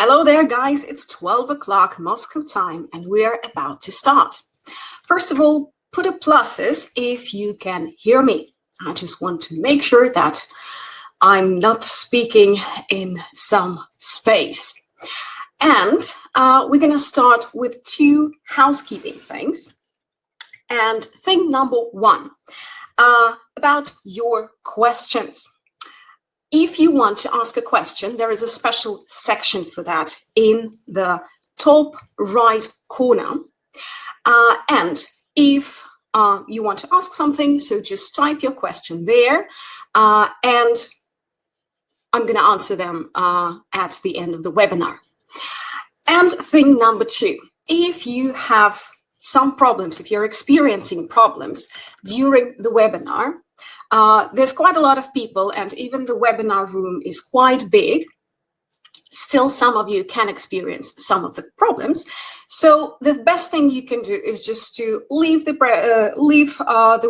Hello there, guys. It's 12 o'clock Moscow time, and we're about to start. First of all, put up pluses if you can hear me. I just want to make sure that I'm not speaking in some space. And we're going to start with two housekeeping things. And thing number one, about your questions. If you want to ask a question, there is a special section for that in the top right corner. And if you want to ask something, so just type your question there, and I'm going to answer them at the end of the webinar. And thing number two, if you have some problems, if you're experiencing problems during the webinar, there's quite a lot of people, and even the webinar room is quite big. Still, some of you can experience some of the problems. So the best thing you can do is just to leave the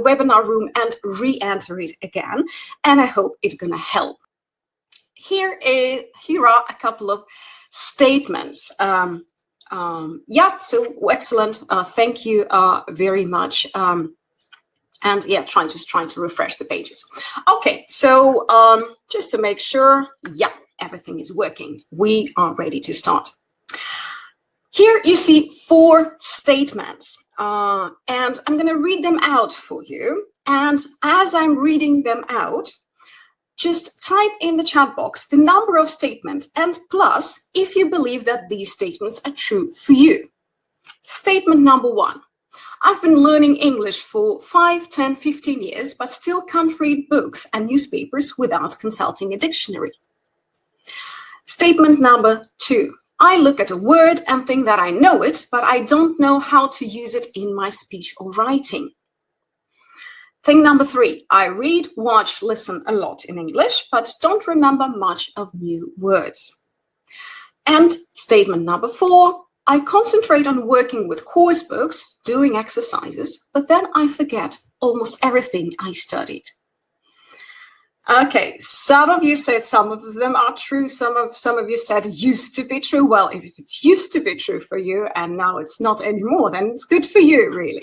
webinar room and re-enter it again. And I hope it's going to help. Here are a couple of statements. Yeah, so excellent. Thank you very much. And yeah, trying to refresh the pages. Okay, so just to make sure, yeah, everything is working. We are ready to start. Here you see 4 statements, and I'm going to read them out for you. And as I'm reading them out, just type in the chat box the number of statements and plus if you believe that these statements are true for you. Statement number 1. I've been learning English for 5, 10, 15 years, but still can't read books and newspapers without consulting a dictionary. Statement number 2. I look at a word and think that I know it, but I don't know how to use it in my speech or writing. Thing number 3. I read, watch, listen a lot in English, but don't remember much of new words. And statement number 4. I concentrate on working with course books, doing exercises, but then I forget almost everything I studied. Okay, some of you said some of them are true. Some of you said used to be true. Well, if it's used to be true for you and now it's not anymore, then it's good for you, really.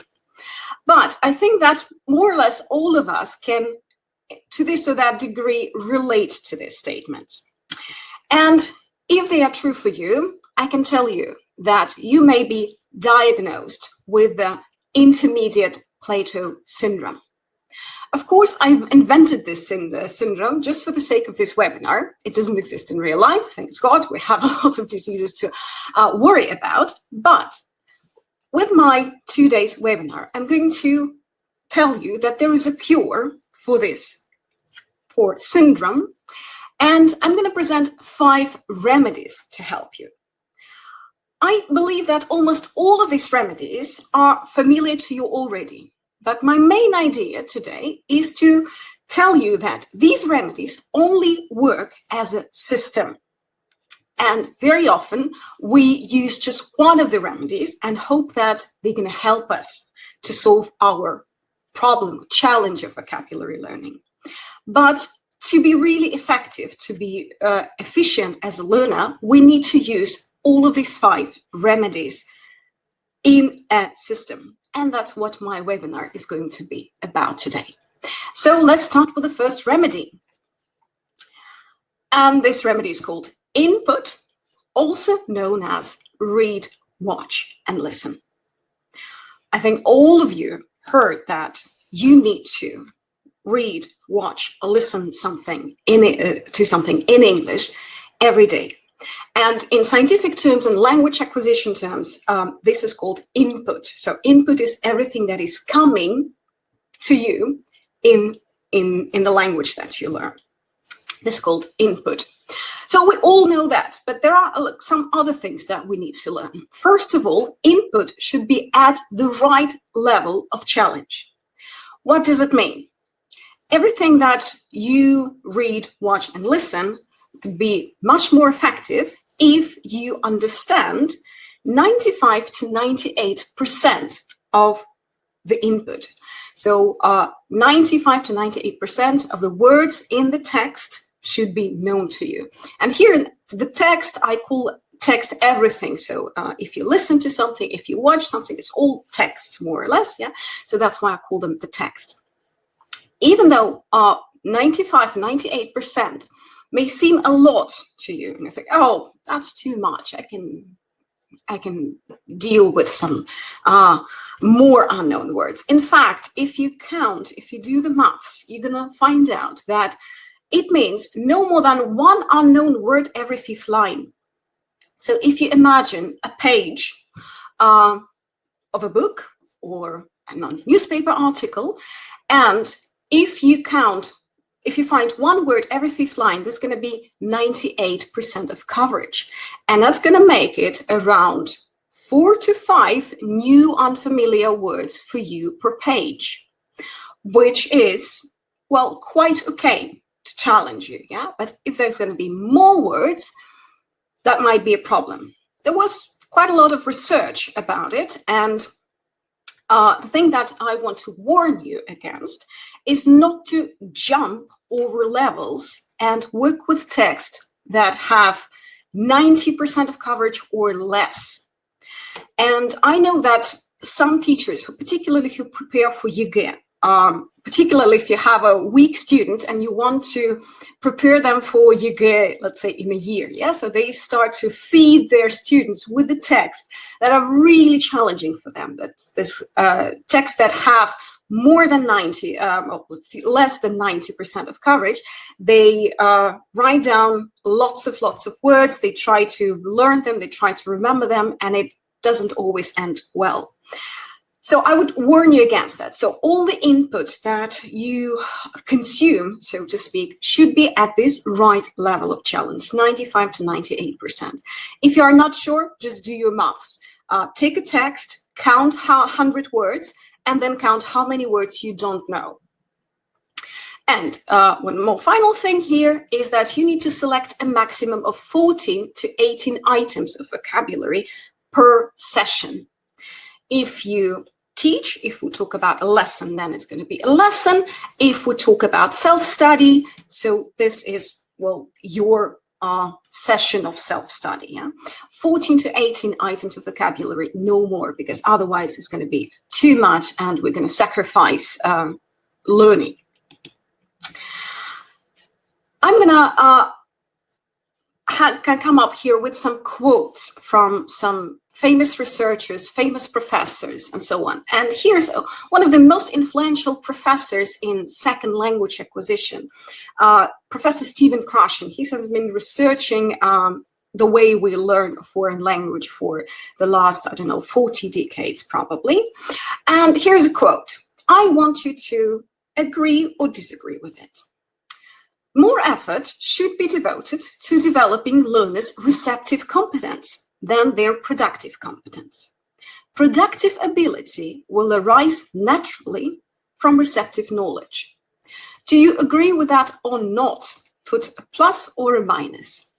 But I think that more or less all of us can, to this or that degree, relate to these statements. And if they are true for you, I can tell you that you may be diagnosed with the intermediate Plateau syndrome. Of course, I've invented this syndrome just for the sake of this webinar. It doesn't exist in real life, thanks God. We have a lot of diseases to worry about. But with my 2 days webinar, I'm going to tell you that there is a cure for this poor syndrome. And I'm going to present 5 remedies to help you. I believe that almost all of these remedies are familiar to you already, but my main idea today is to tell you that these remedies only work as a system. And very often we use just one of the remedies and hope that they're going to help us to solve our problem, challenge of vocabulary learning. But to be really effective, to be efficient as a learner, we need to use all of these 5 remedies in a system. And that's what my webinar is going to be about today. So let's start with the first remedy. And this remedy is called input, also known as read, watch, and listen. I think all of you heard that you need to read, watch, or listen to something in English every day. And in scientific terms and language acquisition terms, this is called input. So input is everything that is coming to you in the language that you learn. This is called input. So we all know that, but there are some other things that we need to learn. First of all, input should be at the right level of challenge. What does it mean? Everything that you read, watch, and listen could be much more effective if you understand 95 to 98% of the input. So 95 to 98% of the words in the text should be known to you. And here in the text, I call text everything. So if you listen to something, if you watch something, it's all texts more or less. Yeah. So that's why I call them the text. Even though 95, 98% may seem a lot to you, and you think, oh, that's too much. I can deal with some more unknown words. In fact, if you count, if you do the maths, you're gonna find out that it means no more than one unknown word every 5th line. So if you imagine a page of a book or a newspaper article, and if you find one word every 5th line, there's going to be 98% of coverage. And that's going to make it around 4 to 5 new unfamiliar words for you per page, which is, well, quite okay to challenge you, yeah? But if there's going to be more words, that might be a problem. There was quite a lot of research about it, and the thing that I want to warn you against is not to jump over levels and work with text that have 90% of coverage or less. And I know that some teachers, particularly who prepare for ЕГЭ, particularly if you have a weak student and you want to prepare them for ЕГЭ, let's say in a year, yeah? So they start to feed their students with the texts that are really challenging for them, that this texts that have more than 90, less than 90% of coverage. They write down lots of words, they try to learn them, they try to remember them, and it doesn't always end well. So I would warn you against that. So all the input that you consume, so to speak, should be at this right level of challenge, 95 to 98%. If you are not sure, just do your maths. Take a text, count 100 words, and then count how many words you don't know. And one more final thing here is that you need to select a maximum of 14 to 18 items of vocabulary per session. If you teach, if we talk about a lesson, then it's going to be a lesson. If we talk about self-study, so this is, well, your session of self-study, yeah? 14 to 18 items of vocabulary, no more, because otherwise it's going to be too much and we're going to sacrifice learning. I'm going to come up here with some quotes from some famous researchers, famous professors, and so on. And here's one of the most influential professors in second language acquisition, Professor Stephen Krashen. He has been researching the way we learn a foreign language for the last, 40 decades probably. And here's a quote. I want you to agree or disagree with it. More effort should be devoted to developing learners' receptive competence than their productive competence. Productive ability will arise naturally from receptive knowledge. Do you agree with that or not? Put a plus or a minus.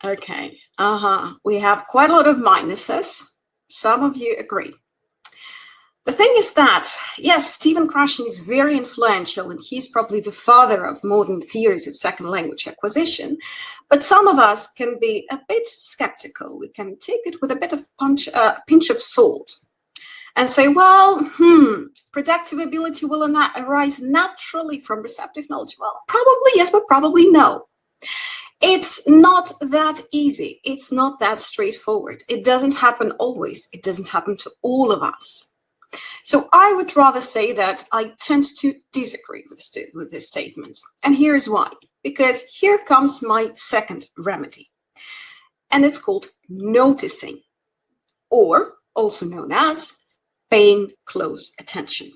Okay, we have quite a lot of minuses. Some of you agree. The thing is that, yes, Stephen Krashen is very influential and he's probably the father of modern theories of second language acquisition, but some of us can be a bit skeptical. We can take it with a bit of pinch of salt and say, well, productive ability will arise naturally from receptive knowledge. Well, probably yes, but probably no. It's not that easy. It's not that straightforward. It doesn't happen always. It doesn't happen to all of us. So I would rather say that I tend to disagree with this statement. And here's why. Because here comes my second remedy. And it's called noticing, or also known as paying close attention.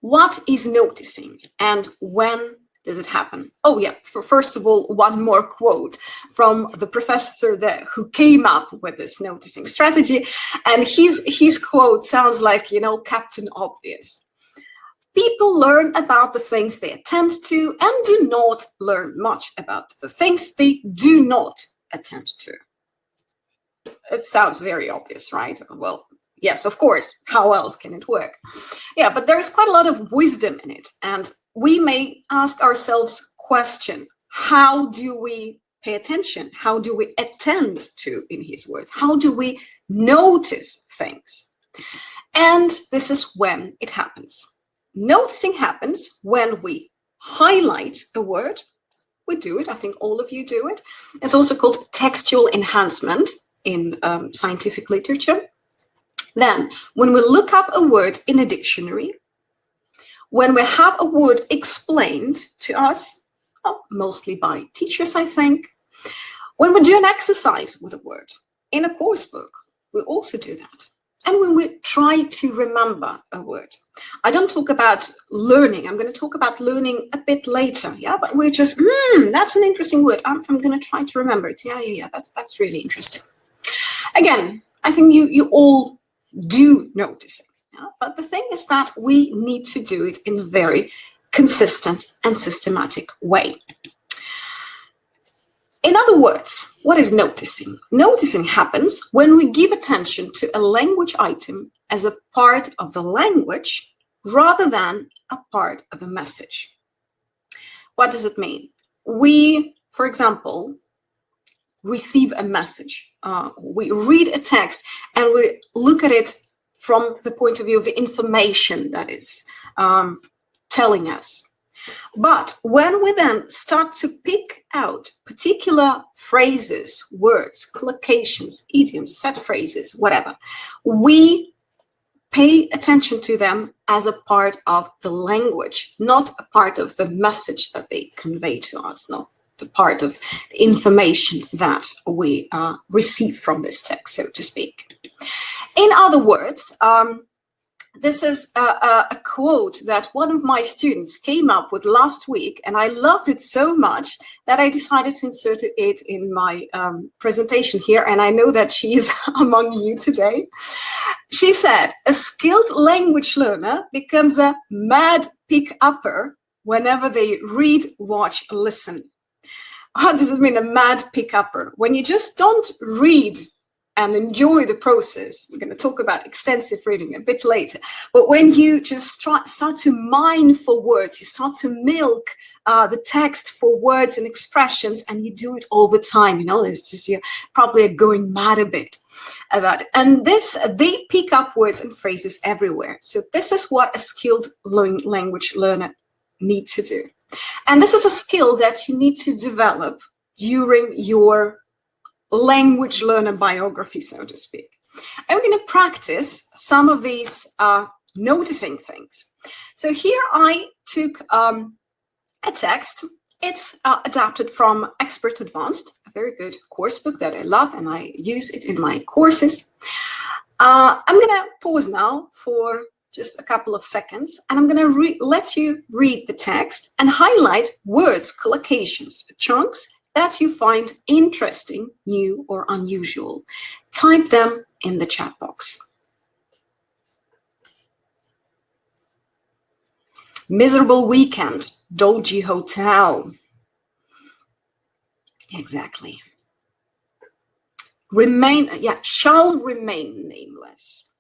What is noticing and when does it happen? Oh yeah, first of all, one more quote from the professor who came up with this noticing strategy. And his quote sounds like, Captain Obvious. People learn about the things they attend to and do not learn much about the things they do not attend to. It sounds very obvious, right? Well, yes, of course. How else can it work? Yeah, but there is quite a lot of wisdom in it. And we may ask ourselves question, how do we pay attention? How do we attend to, in his words? How do we notice things? And this is when it happens. Noticing happens when we highlight a word. We do it. I think all of you do it. It's also called textual enhancement in scientific literature. Then, when we look up a word in a dictionary, when we have a word explained to us, mostly by teachers, I think, when we do an exercise with a word in a course book, we also do that. And when we try to remember a word. I don't talk about learning. I'm going to talk about learning a bit later. Yeah, but we're just, that's an interesting word. I'm going to try to remember it. Yeah. That's really interesting. Again, I think you all do notice it. Yeah? But the thing is that we need to do it in a very consistent and systematic way. In other words, what is noticing? Noticing happens when we give attention to a language item as a part of the language rather than a part of a message. What does it mean? We, for example, receive a message. We read a text and we look at it from the point of view of the information that is telling us. But when we then start to pick out particular phrases, words, collocations, idioms, set phrases, whatever, we pay attention to them as a part of the language, not a part of the message that they convey to us, not the part of the information that we receive from this text, so to speak. In other words, this is a quote that one of my students came up with last week, and I loved it so much that I decided to insert it in my presentation here, and I know that she is among you today. She said, a skilled language learner becomes a mad pick-upper whenever they read, watch, listen. What does it mean, a mad pick-upper? When you just don't read and enjoy the process. We're going to talk about extensive reading a bit later. But when you just start to mine for words, you start to milk the text for words and expressions, and you do it all the time. It's just you're probably going mad a bit about it. And they pick up words and phrases everywhere. So this is what a skilled language learner need to do. And this is a skill that you need to develop during your language learner biography, so to speak. And we're going to practice some of these noticing things. So here I took a text. It's adapted from Expert Advanced, a very good course book that I love, and I use it in my courses. I'm going to pause now for just a couple of seconds, and I'm going to let you read the text and highlight words, collocations, chunks that you find interesting, new, or unusual. Type them in the chat box. Miserable weekend, dodgy hotel. Exactly. Shall remain nameless.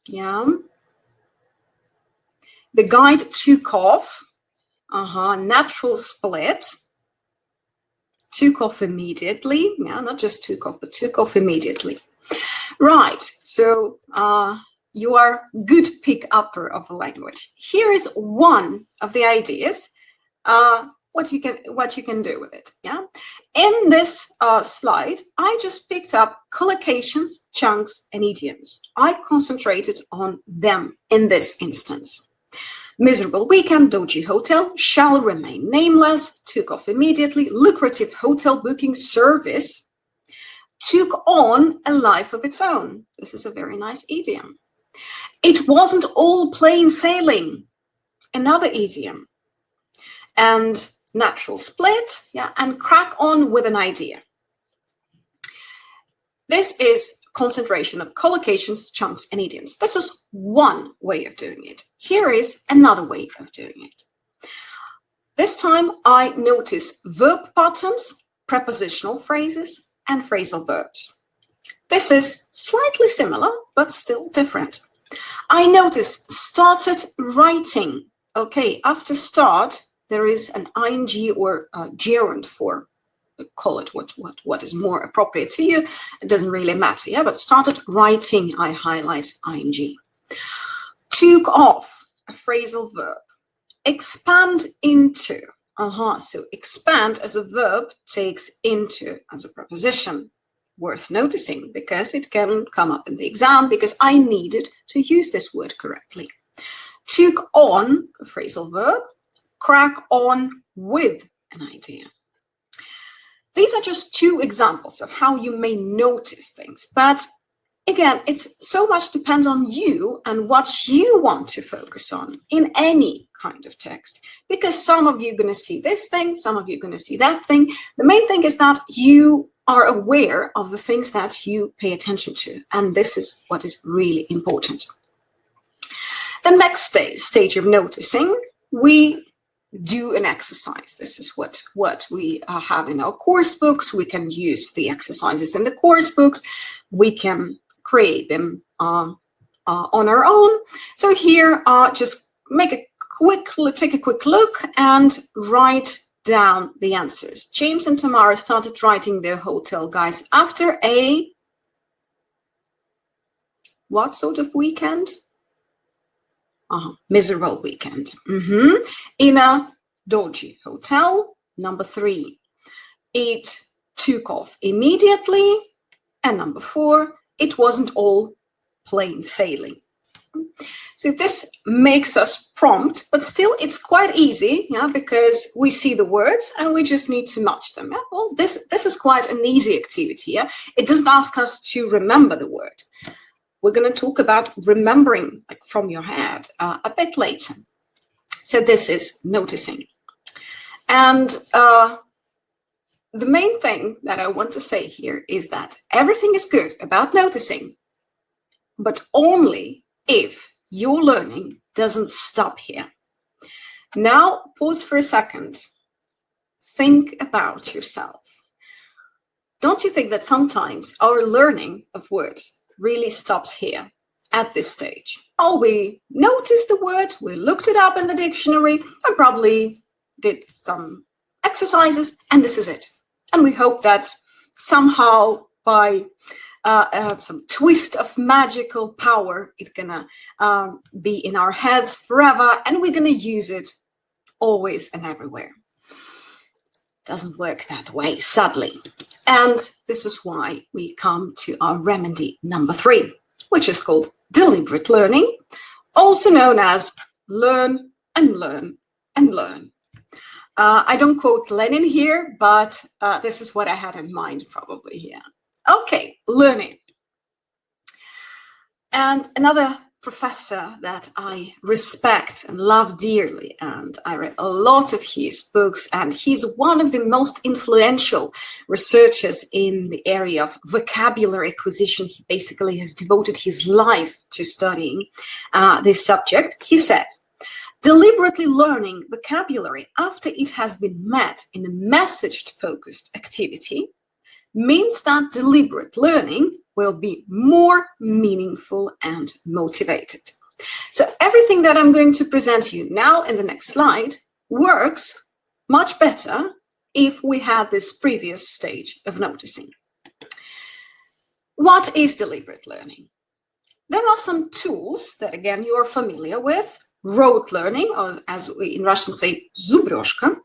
Yeah. The guide took off. Natural split. Took off immediately. Yeah, not just took off, but took off immediately. Right. So you are good pick-upper of a language. Here is one of the ideas. What you can do with it. Yeah. In this slide, I just picked up collocations, chunks, and idioms. I concentrated on them in this instance. Miserable weekend, dodgy hotel, shall remain nameless, took off immediately, lucrative hotel booking service, took on a life of its own. This is a very nice idiom. It wasn't all plain sailing, another idiom. And natural split, and crack on with an idea. This is concentration of collocations, chunks, and idioms. This is one way of doing it. Here is another way of doing it. This time I notice verb patterns, prepositional phrases, and phrasal verbs. This is slightly similar, but still different. I notice started writing. Okay, after start, there is an ing or gerund for, call it what is more appropriate to you. It doesn't really matter, yeah? But started writing, I highlight ing. Took off, a phrasal verb. Expand into. So expand as a verb takes into as a preposition. Worth noticing because it can come up in the exam because I needed to use this word correctly. Took on, a phrasal verb. Crack on with an idea. These are just two examples of how you may notice things, but again, it's so much depends on you and what you want to focus on in any kind of text, because some of you are going to see this thing, some of you are going to see that thing. The main thing is that you are aware of the things that you pay attention to, and this is what is really important. The next stage of noticing, we do an exercise. This is what we have in our course books. We can use the exercises in the course books. We can create them on our own. So here, just take a quick look and write down the answers. James and Tamara started writing their hotel guides after a what sort of weekend? Miserable weekend. In a dodgy hotel. Number 3, it took off immediately. And number 4, it wasn't all plain sailing. So this makes us prompt, but still it's quite easy, yeah, because we see the words and we just need to match them. Yeah? Well, this is quite an easy activity. Yeah? It doesn't ask us to remember the word. We're going to talk about remembering, like, from your head a bit later. So this is noticing. And the main thing that I want to say here is that everything is good about noticing, but only if your learning doesn't stop here. Now, pause for a second. Think about yourself. Don't you think that sometimes our learning of words really stops here at this stage? Oh, we noticed the word, we looked it up in the dictionary, I probably did some exercises, and this is it. And we hope that somehow by some twist of magical power, it's gonna be in our heads forever, and we're gonna use it always and everywhere. Doesn't work that way, sadly. And this is why we come to our remedy number 3, which is called deliberate learning, also known as learn and learn and learn. I don't quote Lenin here, but this is what I had in mind probably here. Okay, learning. And another professor that I respect and love dearly, and I read a lot of his books, and he's one of the most influential researchers in the area of vocabulary acquisition. He basically has devoted his life to studying this subject. He said, deliberately learning vocabulary after it has been met in a message-focused activity means that deliberate learning will be more meaningful and motivated. So everything that I'm going to present to you now in the next slide works much better if we had this previous stage of noticing. What is deliberate learning? There are some tools that, again, you are familiar with. Rote learning, or as we in Russian say, zubroshka.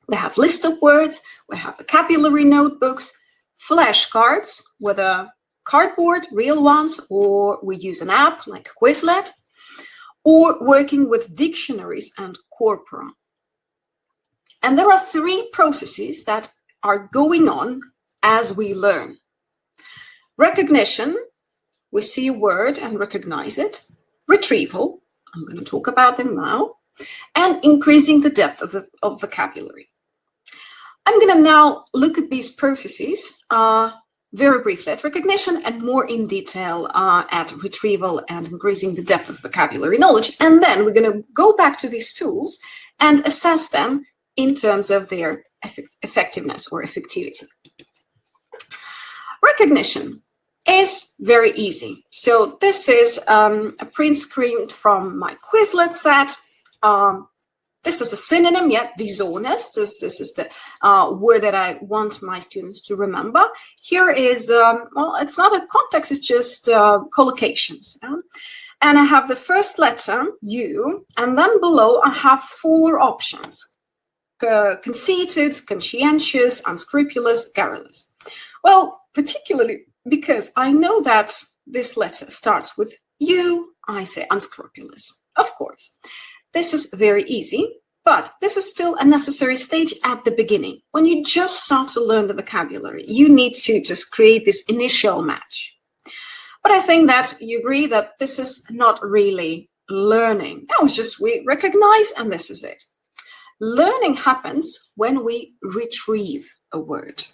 We have list of words, we have vocabulary notebooks, flashcards, whether cardboard, real ones, or we use an app like Quizlet, or working with dictionaries and corpora. And there are 3 processes that are going on as we learn. Recognition, we see a word and recognize it. Retrieval, I'm going to talk about them now. And increasing the depth of vocabulary. I'm going to now look at these processes very briefly at recognition and more in detail at retrieval and increasing the depth of vocabulary knowledge. And then we're going to go back to these tools and assess them in terms of their effectiveness or effectivity. Recognition is very easy. So this is a print screen from my Quizlet set. This is a synonym, yeah, dishonest. This is the word that I want my students to remember. Here is, well, it's not a context, it's just collocations. Yeah? And I have the first letter, U, and then below I have 4 options. Conceited, conscientious, unscrupulous, garrulous. Well, particularly because I know that this letter starts with U, I say unscrupulous. Of course, this is very easy, but this is still a necessary stage at the beginning. When you just start to learn the vocabulary, you need to just create this initial match. But I think that you agree that this is not really learning. No, it's just we recognize and this is it. Learning happens when we retrieve a word.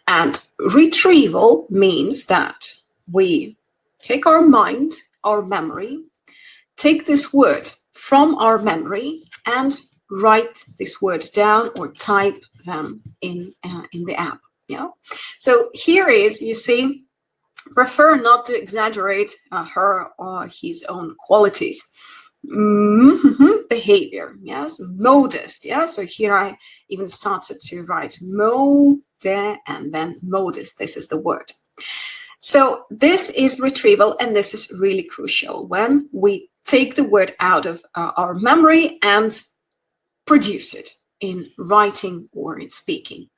And retrieval means that we take our mind, our memory, take this word from our memory and write this word down or type them in the app. Yeah. So here is, you see, prefer not to exaggerate her or his own qualities. Behavior, yes, modest, yeah. So here I even started to write mode and then modest. This is the word. So this is retrieval, and this is really crucial when we take the word out of our memory and produce it in writing or in speaking.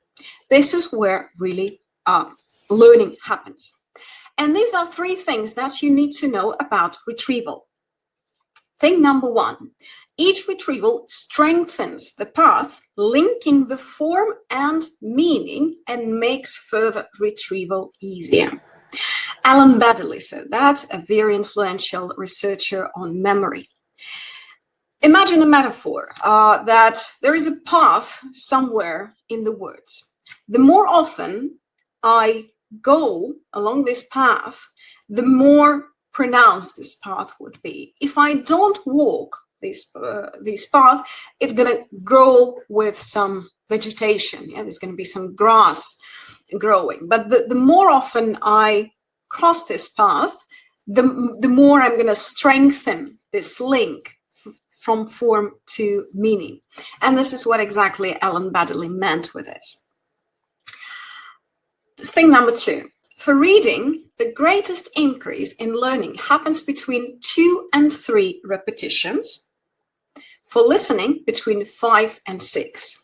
This is where really learning happens. And these are 3 things that you need to know about retrieval. Thing number 1, each retrieval strengthens the path, linking the form and meaning, and makes further retrieval easier. Alan Baddeley said that, a very influential researcher on memory. Imagine a metaphor that there is a path somewhere in the words. The more often I go along this path, the more pronounced this path would be. If I don't walk this path, it's going to grow with some vegetation. Yeah, there's going to be some grass growing. But the more often I cross this path, the more I'm going to strengthen this link from form to meaning. And this is what exactly Alan Baddeley meant with this. Thing number 2. For reading, the greatest increase in learning happens between 2 and 3 repetitions. For listening, between 5 and 6.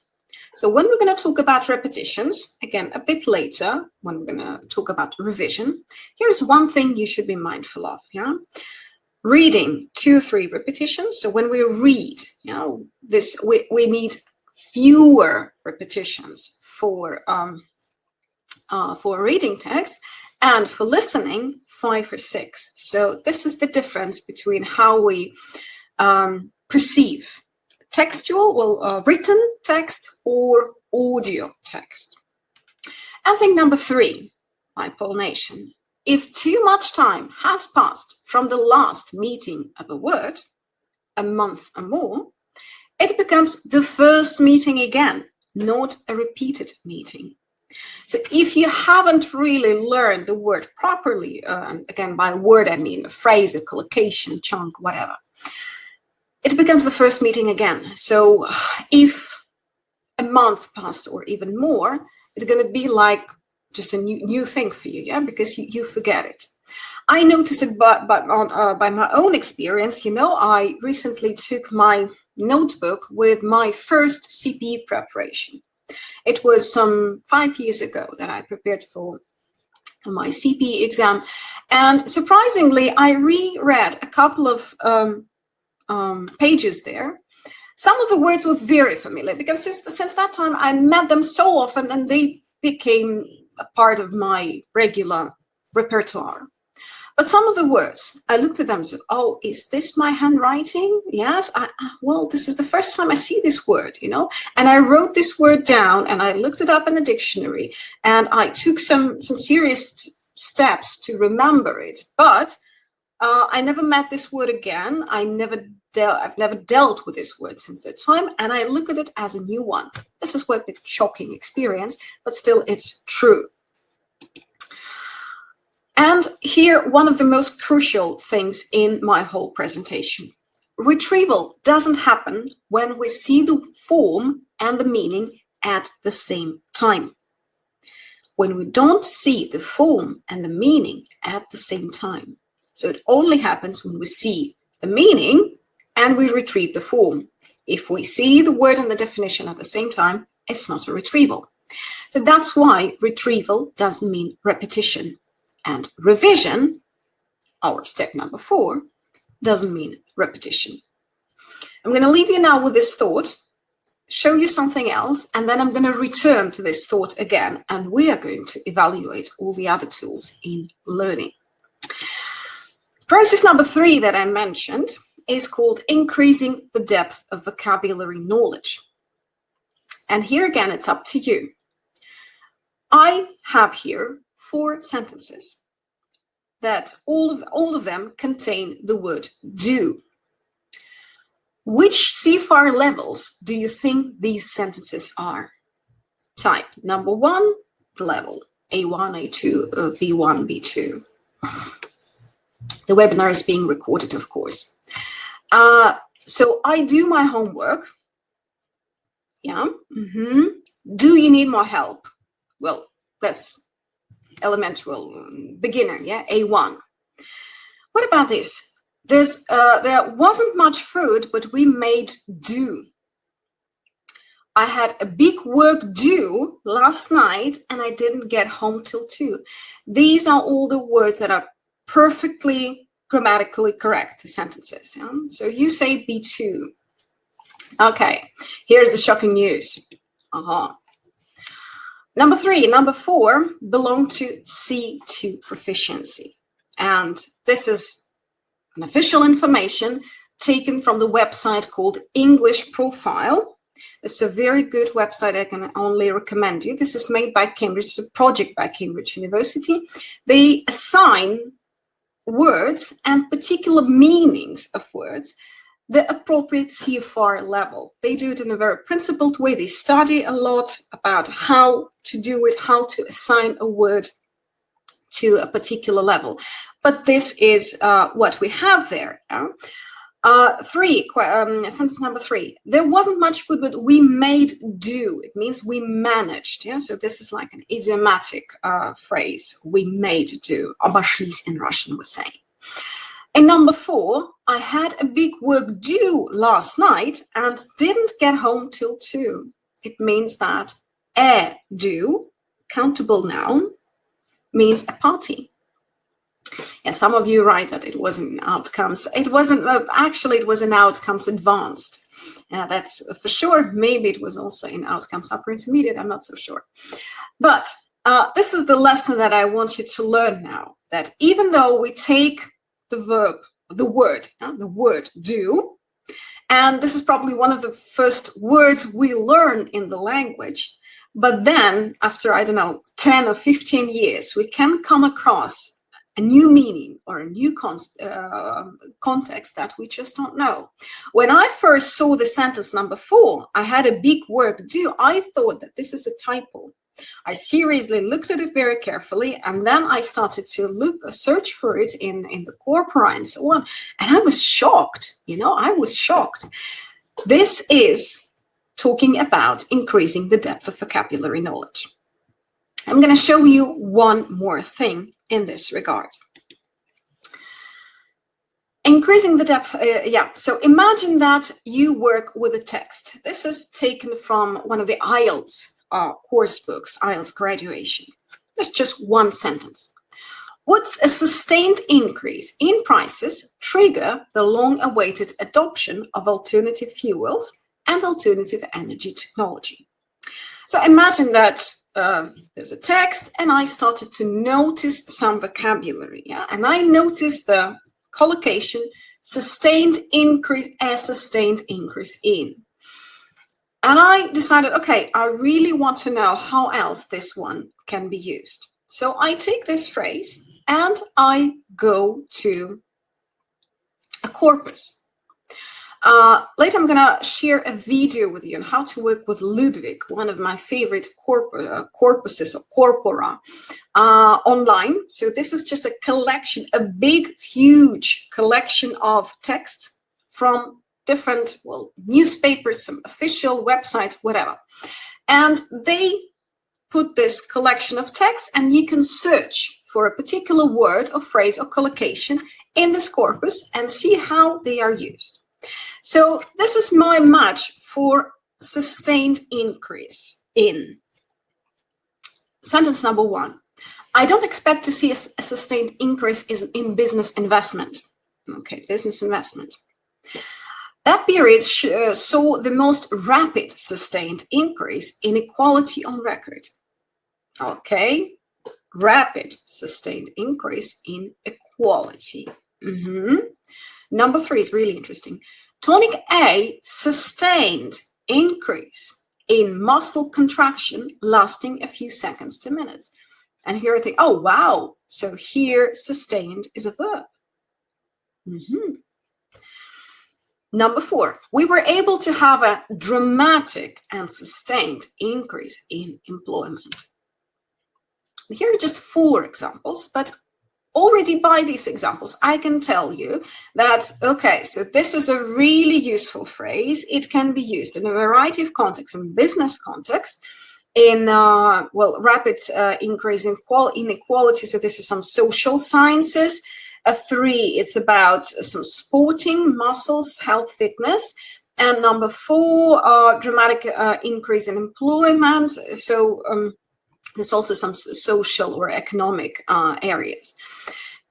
So when we're going to talk about repetitions, again, a bit later, when we're going to talk about revision, here's one thing you should be mindful of. Yeah, reading 2 or 3 repetitions. So when we read, you know, this we need fewer repetitions for reading text, and for listening 5 or 6. So this is the difference between how we perceive textual, written text or audio text. And thing number 3, by Paul Nation. If too much time has passed from the last meeting of a word, a month or more, it becomes the first meeting again, not a repeated meeting. So if you haven't really learned the word properly, and again, by word I mean a phrase, a collocation, chunk, whatever, it becomes the first meeting again. So if a month passed or even more, it's going to be like just a new thing for you, yeah, because you forget it. I noticed it by my own experience. You know, I recently took my notebook with my first CPE preparation. It was some 5 years ago that I prepared for my CPE exam. And surprisingly, I reread a couple of pages there. Some of the words were very familiar because since that time I met them so often and they became a part of my regular repertoire. But some of the words, I looked at them and said, oh, is this my handwriting? Yes, well, this is the first time I see this word, you know, and I wrote this word down and I looked it up in the dictionary and I took some serious steps to remember it. But I never met this word again. I've never dealt with this word since that time, and I look at it as a new one. This is quite a bit shocking experience, but still it's true. And here, one of the most crucial things in my whole presentation. retrieval doesn't happen when we see the form and the meaning at the same time. When we don't see the form and the meaning at the same time. So it only happens when we see the meaning and we retrieve the form. If we see the word and the definition at the same time, it's not a retrieval. So that's why retrieval doesn't mean repetition. And revision, our step number 4, doesn't mean repetition. I'm going to leave you now with this thought, show you something else, and then I'm going to return to this thought again, and we are going to evaluate all the other tools in learning. Process number 3 that I mentioned is called increasing the depth of vocabulary knowledge. And here again, it's up to you. I have here 4 sentences that all of them contain the word do. Which CFAR levels do you think these sentences are? Type number 1 level, A1, A2, B1, B2. The webinar is being recorded, of course. So I do my homework. Yeah. Do you need more help? Well, that's elementary, beginner, yeah, A1. What about this? There wasn't much food, but we made do. I had a big work due last night and I didn't get home till 2. These are all the words that are perfectly grammatically correct sentences. Yeah? So you say B2. Okay, here's the shocking news. Number 3, number 4 belong to C2 proficiency. And this is an official information taken from the website called English Profile. It's a very good website. I can only recommend you. This is made by Cambridge, it's a project by Cambridge University. They assign words and particular meanings of words the appropriate CFR level. They do it in a very principled way. They study a lot about how to do it, how to assign a word to a particular level. But this is what we have there. Sentence number 3. There wasn't much food, but we made do. It means we managed. Yeah, so this is like an idiomatic phrase. We made do. Обошлись in Russian, we say. And number 4, I had a big work due last night and didn't get home till 2. It means that a do, countable noun, means a party. Yeah, some of you write that it wasn't outcomes. It wasn't, actually it was in outcomes advanced. That's for sure. Maybe it was also in outcomes upper intermediate. I'm not so sure. But this is the lesson that I want you to learn now, that even though we take the verb, the word do, and this is probably one of the first words we learn in the language, but then after, I don't know, 10 or 15 years, we can come across a new meaning or a new context that we just don't know. When I first saw the sentence number 4, I had a big work due, I thought that this is a typo. I seriously looked at it very carefully, and then I started to search for it in the corpora and so on, and I was shocked. I was shocked. This is talking about increasing the depth of vocabulary knowledge. I'm going to show you one more thing in this regard. Increasing the depth, so imagine that you work with a text. This is taken from one of the IELTS course books, IELTS graduation. There's just one sentence. What's a sustained increase in prices trigger the long-awaited adoption of alternative fuels and alternative energy technology? So imagine that there's a text and I started to notice some vocabulary, and I noticed the collocation sustained increase, a sustained increase in. And I decided, okay, I really want to know how else this one can be used. So I take this phrase and I go to a corpus. Later, I'm going to share a video with you on how to work with Ludwig, one of my favorite corpuses or corpora online. So this is just a collection, a big, huge collection of texts from different, well, newspapers, some official websites, whatever. And they put this collection of text, and you can search for a particular word or phrase or collocation in this corpus and see how they are used. So this is my match for sustained increase in. Sentence number 1. I don't expect to see a sustained increase in business investment. Okay, business investment. That period saw the most rapid sustained increase in equality on record. Okay, rapid sustained increase in equality. Number 3 is really interesting. Tonic A, sustained increase in muscle contraction lasting a few seconds to minutes. And here I think, oh, wow. So here sustained is a verb. Number 4, we were able to have a dramatic and sustained increase in employment. Here are just 4 examples, but already by these examples, I can tell you that, okay, so this is a really useful phrase. It can be used in a variety of contexts, in business context, in, rapid increase in inequality. So this is some social sciences. 3, it's about some sporting, muscles, health, fitness. And number 4, dramatic increase in employment. So there's also some social or economic areas.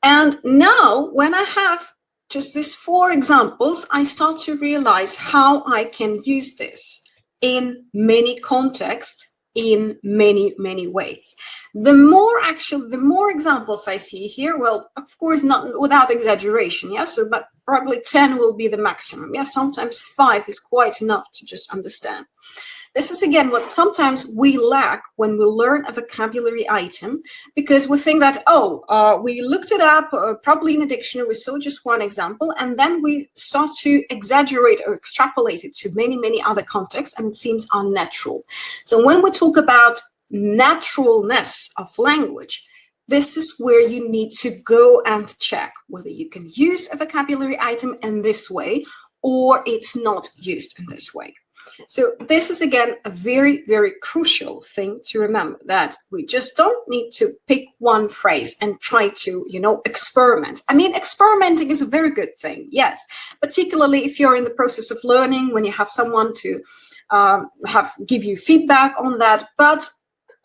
And now when I have just these 4 examples, I start to realize how I can use this in many contexts, in many, many ways. The more examples I see here, well, of course, not without exaggeration, yeah, so but probably 10 will be the maximum. Yeah, sometimes 5 is quite enough to just understand. This is, again, what sometimes we lack when we learn a vocabulary item, because we think that, we looked it up, probably in a dictionary, we saw just one example, and then we start to exaggerate or extrapolate it to many, many other contexts, and it seems unnatural. So when we talk about naturalness of language, this is where you need to go and check whether you can use a vocabulary item in this way or it's not used in this way. So this is, again, a very, very crucial thing to remember, that we just don't need to pick one phrase and try to, experiment. I mean, experimenting is a very good thing, yes, particularly if you're in the process of learning, when you have someone to give you feedback on that, but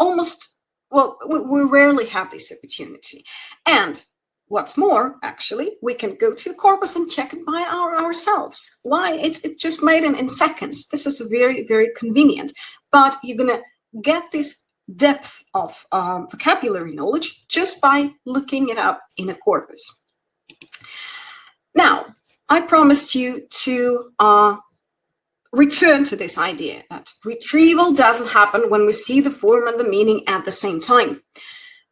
we rarely have this opportunity. And what's more, actually, we can go to a corpus and check it by ourselves. Why? It's just made in seconds. This is very, very convenient. But you're going to get this depth of vocabulary knowledge just by looking it up in a corpus. Now, I promised you to return to this idea that retrieval doesn't happen when we see the form and the meaning at the same time.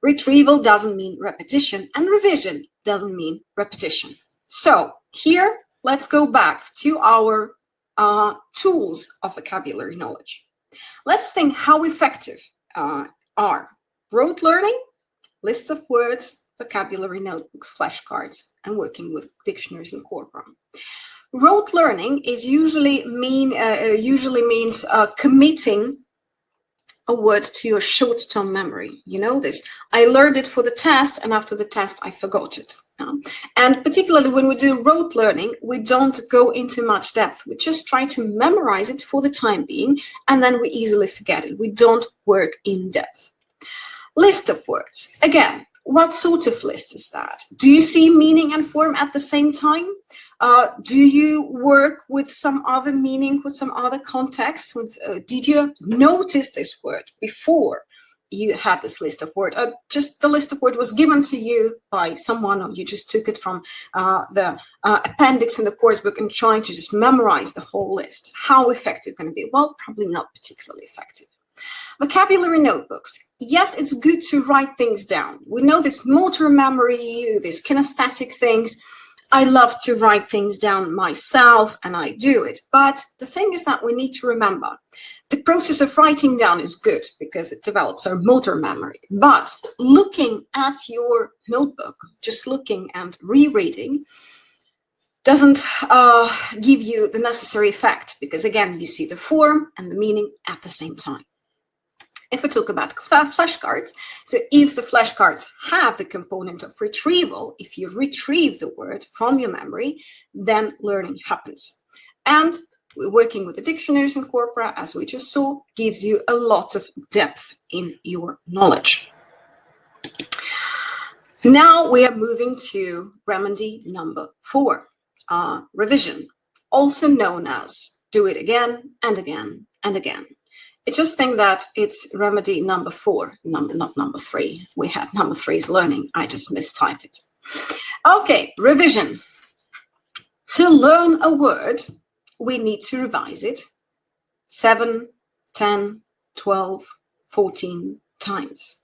Retrieval doesn't mean repetition, and revision doesn't mean repetition. So here, let's go back to our tools of vocabulary knowledge. Let's think how effective are rote learning, lists of words, vocabulary notebooks, flashcards, and working with dictionaries and corpora. Rote learning is usually means committing a word to your short-term memory. You know this. I learned it for the test, and after the test, I forgot it. And particularly when we do rote learning, we don't go into much depth. We just try to memorize it for the time being, and then we easily forget it. We don't work in depth. List of words. Again, what sort of list is that? Do you see meaning and form at the same time? Do you work with some other meaning, with some other context? Did you notice this word before you had this list of words? Just the list of words was given to you by someone, or you just took it from the appendix in the course book and trying to just memorize the whole list? How effective can it be? Well, probably not particularly effective. Vocabulary notebooks. Yes, it's good to write things down. We know this motor memory, these kinesthetic things. I love to write things down myself, and I do it. But the thing is that we need to remember, the process of writing down is good because it develops our motor memory. But looking at your notebook, just looking and rereading, doesn't give you the necessary effect, because again, you see the form and the meaning at the same time. If we talk about flashcards, so if the flashcards have the component of retrieval, if you retrieve the word from your memory, then learning happens. And working with the dictionaries in Corpora, as we just saw, gives you a lot of depth in your knowledge. Now we are moving to remedy number 4, revision, also known as do it again and again and again. I just think that it's remedy number 4, not number 3. We had number 3 is learning. I just mistyped it. Okay, revision. To learn a word, we need to revise it 7, 10, 12, 14 times.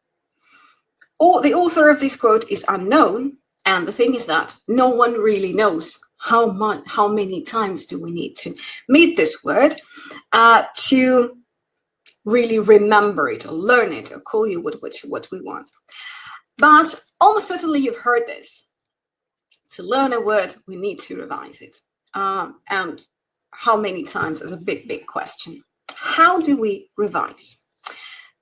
Or the author of this quote is unknown, and the thing is that no one really knows how many times do we need to meet this word to really remember it or learn it or call you what we want. But almost certainly you've heard this. To learn a word, we need to revise it. And how many times is a big question. How do we revise?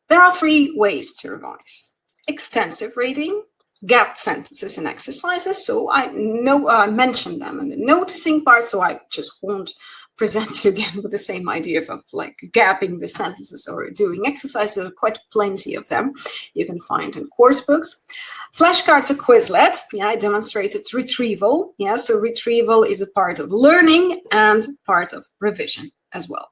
There are 3 ways to revise. Extensive reading, gapped sentences and exercises. So I know I mentioned them in the noticing part, so I just won't present you again with the same idea of like gapping the sentences or doing exercises. There are quite plenty of them you can find in course books. Flashcards or Quizlet. Yeah, I demonstrated retrieval. Yeah, so retrieval is a part of learning and part of revision as well.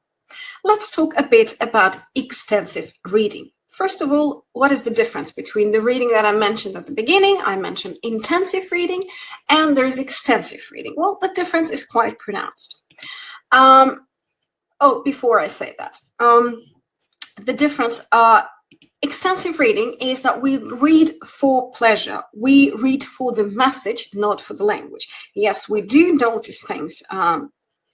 Let's talk a bit about extensive reading. First of all, what is the difference between the reading that I mentioned at the beginning? I mentioned intensive reading, and there's extensive reading. Well, the difference is quite pronounced. Before I say that, the difference, extensive reading is that we read for pleasure. We read for the message, not for the language. Yes, we do notice things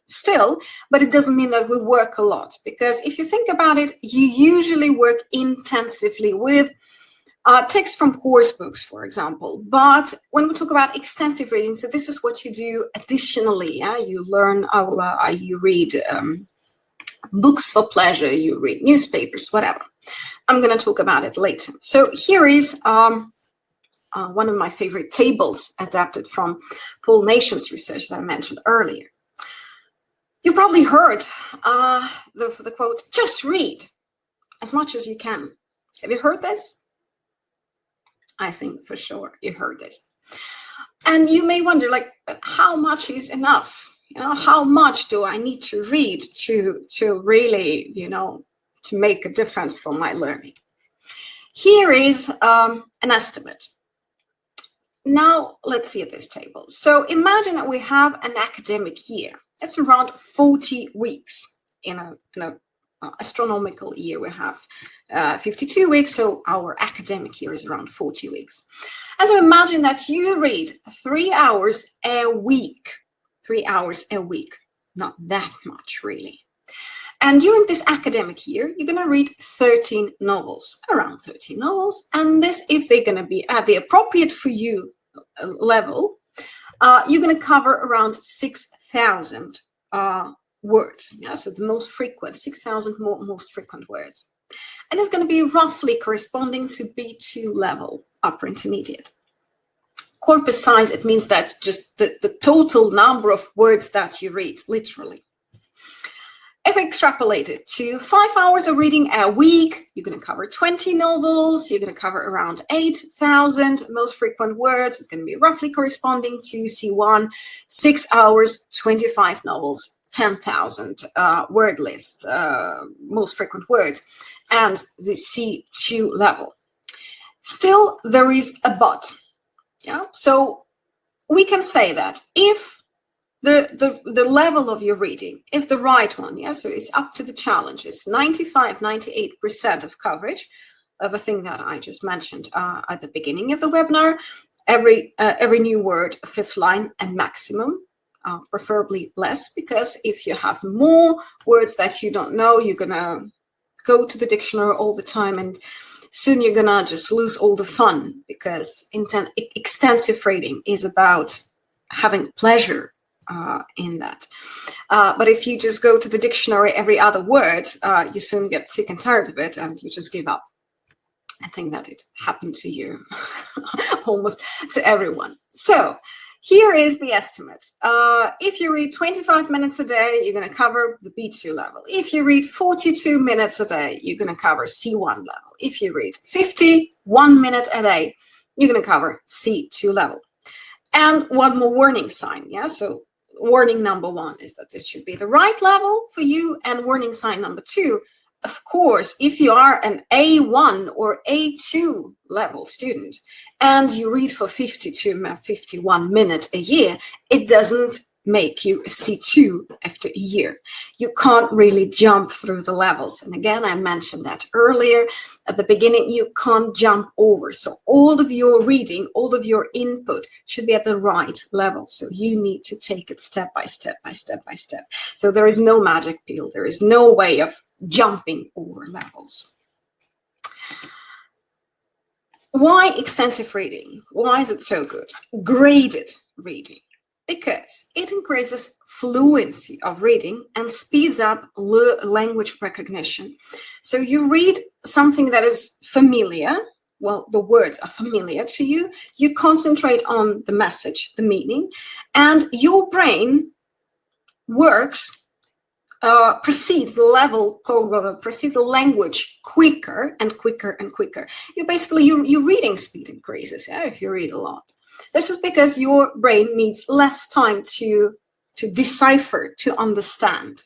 still, but it doesn't mean that we work a lot, because if you think about it, you usually work intensively with text from course books, for example. But when we talk about extensive reading, so this is what you do additionally. Yeah? You learn, you read books for pleasure, you read newspapers, whatever. I'm going to talk about it later. So here is one of my favorite tables adapted from Paul Nation's research that I mentioned earlier. You probably heard the quote, just read as much as you can. Have you heard this? I think for sure you heard this. And you may wonder, like, how much is enough? You know, how much do I need to read to really, to make a difference for my learning? Here is an estimate. Now, let's see at this table. So imagine that we have an academic year. It's around 40 weeks in an astronomical year. We have 52 weeks, so our academic year is around 40 weeks. And so imagine that you read 3 hours a week. 3 hours a week, not that much really. And during this academic year, you're going to read 13 novels, around 13 novels. And this, if they're going to be at the appropriate for you level, you're going to cover around 6,000 words. Yeah, so the most frequent, 6,000 most frequent words. And it's going to be roughly corresponding to B2 level, upper intermediate. Corpus size, it means that just the total number of words that you read, literally. If we extrapolate it to 5 hours of reading a week, you're going to cover 20 novels. You're going to cover around 8,000 most frequent words. It's going to be roughly corresponding to C1, 6 hours, 25 novels, 10,000 word list, most frequent words, and the C2 level. Still, there is a but. Yeah, so we can say that if the level of your reading is the right one, yeah, so it's up to the challenge. It's 98% of coverage of a thing that I just mentioned at the beginning of the webinar. Every new word, a 5th line, and maximum, preferably less, because if you have more words that you don't know, you're gonna go to the dictionary all the time, and soon you're gonna just lose all the fun, because extensive reading is about having pleasure in that. But if you just go to the dictionary every other word, you soon get sick and tired of it and you just give up. I think that it happened to you, almost to everyone. So here is the estimate. If you read 25 minutes a day, you're going to cover the B2 level. If you read 42 minutes a day, you're going to cover C1 level. If you read 51 minutes a day, you're going to cover C2 level. And one more warning sign. Yeah, so warning number 1 is that this should be the right level for you, and warning sign number 2, of course, if you are an A1 or A2 level student and you read for 51 minutes a year, it doesn't make you a C2 after a year. You can't really jump through the levels. And again, I mentioned that earlier at the beginning, you can't jump over. So all of your reading, all of your input should be at the right level. So you need to take it step by step by step by step. So there is no magic pill. There is no way of jumping over levels. Why extensive reading? Why is it so good? Graded reading. Because it increases fluency of reading and speeds up language recognition. So you read something that is familiar, well, the words are familiar to you, you concentrate on the message, the meaning, and your brain works, proceeds the language quicker and quicker and quicker. Your reading speed increases, yeah, if you read a lot. This is because your brain needs less time to decipher, to understand.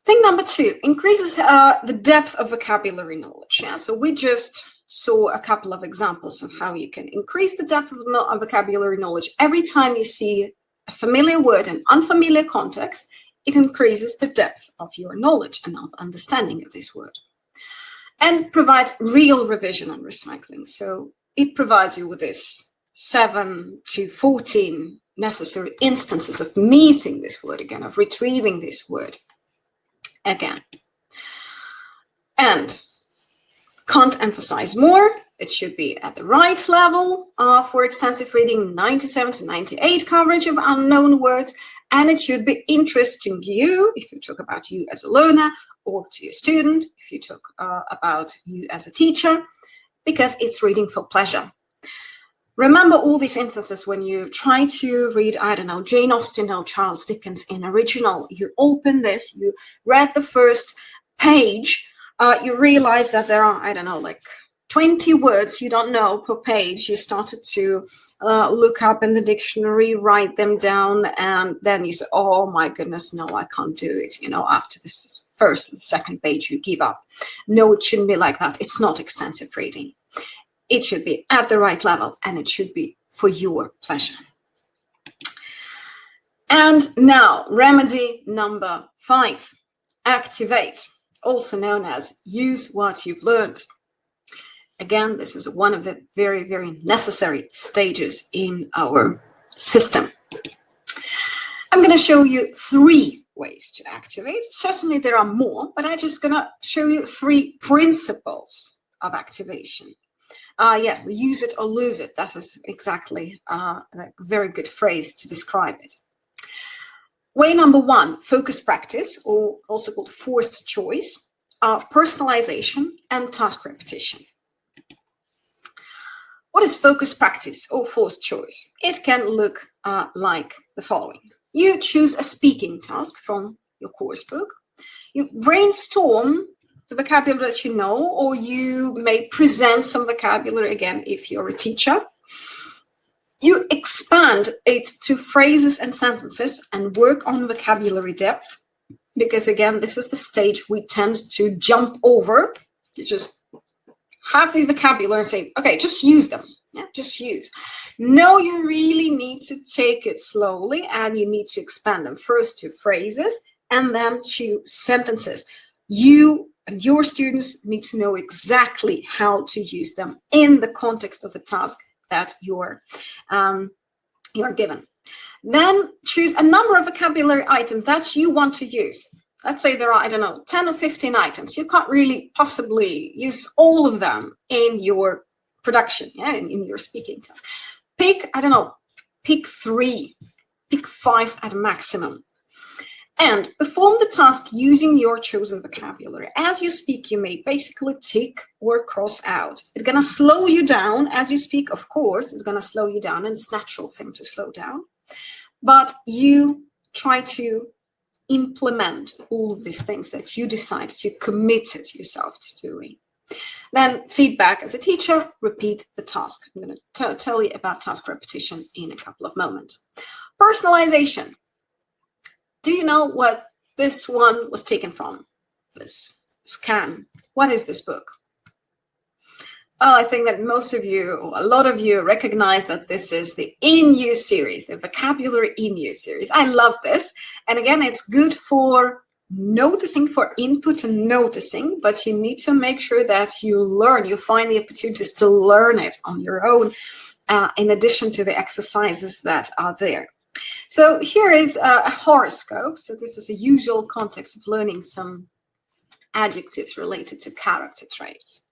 Thing number 2, increases the depth of vocabulary knowledge. Yeah? So we just saw a couple of examples of how you can increase the depth of vocabulary knowledge. Every time you see a familiar word in unfamiliar context, it increases the depth of your knowledge and of understanding of this word. And provides real revision and recycling. So it provides you with this 7 to 14 necessary instances of meeting this word again, of retrieving this word again. And can't emphasize more. It should be at the right level for extensive reading, 97 to 98 coverage of unknown words. And it should be interesting to you, if you talk about you as a learner, or to your student, if you talk about you as a teacher, because it's reading for pleasure. Remember all these instances when you try to read, I don't know, Jane Austen or Charles Dickens in original. You open this, you read the first page, you realize that there are, I don't know, like 20 words you don't know per page. You started to look up in the dictionary, write them down, and then you say, oh my goodness, no, I can't do it. You know, after this first and second page, you give up. No, it shouldn't be like that. It's not extensive reading. It should be at the right level, and it should be for your pleasure. And now, remedy number 5, activate, also known as use what you've learned. Again, this is one of the very, very necessary stages in our system. I'm going to show you 3 ways to activate. Certainly there are more, but I'm just going to show you 3 principles of activation. Use it or lose it. That is exactly a very good phrase to describe it. Way number 1, focus practice, or also called forced choice, personalization, and task repetition. What is focus practice or forced choice? It can look like the following. You choose a speaking task from your course book. You brainstorm the vocabulary that you know, or you may present some vocabulary again if you're a teacher. You expand it to phrases and sentences and work on vocabulary depth, because again, this is the stage we tend to jump over. You just have the vocabulary and say, okay, just use them. Yeah, just use. No, you really need to take it slowly, and you need to expand them first to phrases and then to sentences. You and your students need to know exactly how to use them in the context of the task that you're given. Then choose a number of vocabulary items that you want to use. Let's say there are, I don't know, 10 or 15 items. You can't really possibly use all of them in your production, in your speaking task. Pick 3 pick 5 at a maximum. And perform the task using your chosen vocabulary. As you speak, you may basically tick or cross out. It's going to slow you down as you speak, of course. It's going to slow you down, and it's a natural thing to slow down. But you try to implement all of these things that you decided, you committed yourself to doing. Then feedback as a teacher, repeat the task. I'm going to tell you about task repetition in a couple of moments. Personalization. Do you know what this one was taken from? This scan. What is this book? Well, I think that most of you, or a lot of you, recognize that this is the In Use series, the Vocabulary In Use series. I love this. And again, it's good for noticing, for input and noticing, but you need to make sure that you learn, you find the opportunities to learn it on your own, in addition to the exercises that are there. So here is a horoscope. So this is a usual context of learning some adjectives related to character traits.